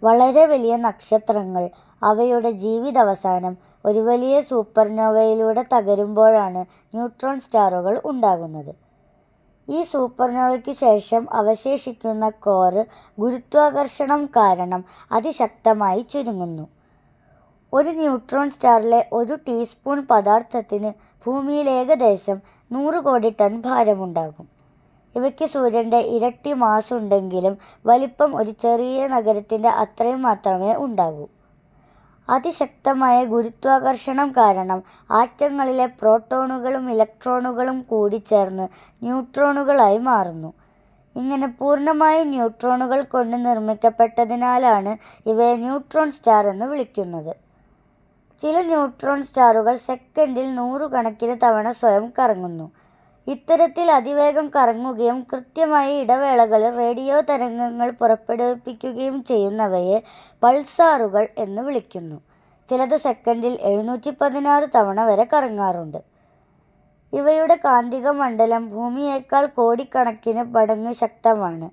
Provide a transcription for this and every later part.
വളരെ വലിയ നക്ഷത്രങ്ങൾ അവയുടെ ജീവിതാവസാനം ഒരു വലിയ സൂപ്പർനോവയിലൂടെ തകരുമ്പോഴാണ് ന്യൂട്രോൺ സ്റ്റാറുകൾ ഉണ്ടാകുന്നത്. ഈ സൂപ്പർനോവയ്ക്കു ശേഷം അവശേഷിക്കുന്ന കോർ ഗുരുത്വാകർഷണം കാരണം അതിശക്തമായി ചുരുങ്ങുന്നു. ഒരു ന്യൂട്രോൺ സ്റ്റാറിലെ ഒരു ടീസ്പൂൺ പദാർത്ഥത്തിന് ഭൂമിയിൽ ഏകദേശം 100 കോടി ടൺ ഭാരമുണ്ടാകും. ഇവയ്ക്ക് സൂര്യൻ്റെ ഇരട്ടി മാസ് ഉണ്ടെങ്കിലും വലിപ്പം ഒരു ചെറിയ നഗരത്തിൻ്റെ അത്രയും മാത്രമേ ഉണ്ടാകൂ. അതിശക്തമായ ഗുരുത്വാകർഷണം കാരണം ആറ്റങ്ങളിലെ പ്രോട്ടോണുകളും ഇലക്ട്രോണുകളും കൂടിച്ചേർന്ന് ന്യൂട്രോണുകളായി മാറുന്നു. ഇങ്ങനെ പൂർണ്ണമായും ന്യൂട്രോണുകൾ കൊണ്ട് നിർമ്മിക്കപ്പെട്ടതിനാലാണ് ഇവയെ ന്യൂട്രോൺ സ്റ്റാർ എന്ന് വിളിക്കുന്നത്. ചില ന്യൂട്രോൺ സ്റ്റാറുകൾ സെക്കൻഡിൽ 100 കണക്കിന് തവണ സ്വയം കറങ്ങുന്നു. ഇത്തരത്തിൽ അതിവേഗം കറങ്ങുകയും കൃത്യമായ ഇടവേളകളിൽ റേഡിയോ തരംഗങ്ങൾ പുറപ്പെടുവിപ്പിക്കുകയും ചെയ്യുന്നവയെ പൾസാറുകൾ എന്ന് വിളിക്കുന്നു. ചിലത് സെക്കൻഡിൽ 716 തവണ വരെ കറങ്ങാറുണ്ട്. ഇവയുടെ കാന്തിക മണ്ഡലം ഭൂമിയേക്കാൾ കോടിക്കണക്കിന് മടങ്ങ് ശക്തമാണ്.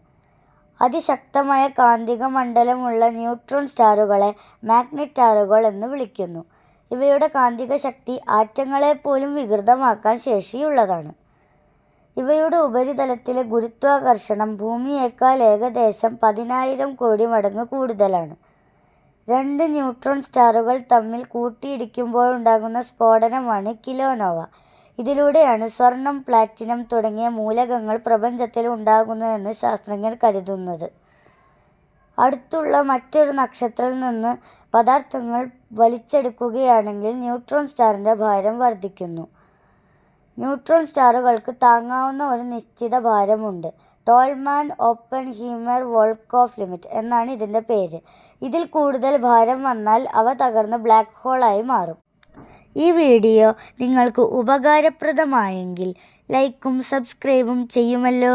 അതിശക്തമായ കാന്തിക മണ്ഡലമുള്ള ന്യൂട്രോൺ സ്റ്റാറുകളെ മാഗ്നറ്റാറുകൾ എന്ന് വിളിക്കുന്നു. ഇവയുടെ കാന്തിക ശക്തി ആറ്റങ്ങളെപ്പോലും വികൃതമാക്കാൻ ശേഷിയുള്ളതാണ്. ഇവയുടെ ഉപരിതലത്തിലെ ഗുരുത്വാകർഷണം ഭൂമിയേക്കാൾ ഏകദേശം 10,000 കോടി മടങ്ങ് കൂടുതലാണ്. 2 ന്യൂട്രോൺ സ്റ്റാറുകൾ തമ്മിൽ കൂട്ടിയിടിക്കുമ്പോഴുണ്ടാകുന്ന സ്ഫോടനമാണ് കിലോനോവ. ഇതിലൂടെയാണ് സ്വർണം, പ്ലാറ്റിനം തുടങ്ങിയ മൂലകങ്ങൾ പ്രപഞ്ചത്തിൽ ഉണ്ടാകുന്നതെന്ന് ശാസ്ത്രജ്ഞർ കരുതുന്നത്. അടുത്തുള്ള മറ്റൊരു നക്ഷത്രത്തിൽ നിന്ന് പദാർത്ഥങ്ങൾ വലിച്ചെടുക്കുകയാണെങ്കിൽ ന്യൂട്രോൺ സ്റ്റാറിൻ്റെ ഭാരം വർദ്ധിക്കുന്നു. ന്യൂട്രോൺ സ്റ്റാറുകൾക്ക് താങ്ങാവുന്ന ഒരു നിശ്ചിത ഭാരമുണ്ട്. ടോൾമാൻ ഓപ്പൺഹീമർ വോൾക്കോഫ് ലിമിറ്റ് എന്നാണ് ഇതിൻ്റെ പേര്. ഇതിൽ കൂടുതൽ ഭാരം വന്നാൽ അവ തകർന്ന് ബ്ലാക്ക് ഹോളായി മാറും. ഈ വീഡിയോ നിങ്ങൾക്ക് ഉപകാരപ്രദമായെങ്കിൽ ലൈക്കും സബ്സ്ക്രൈബും ചെയ്യുമല്ലോ.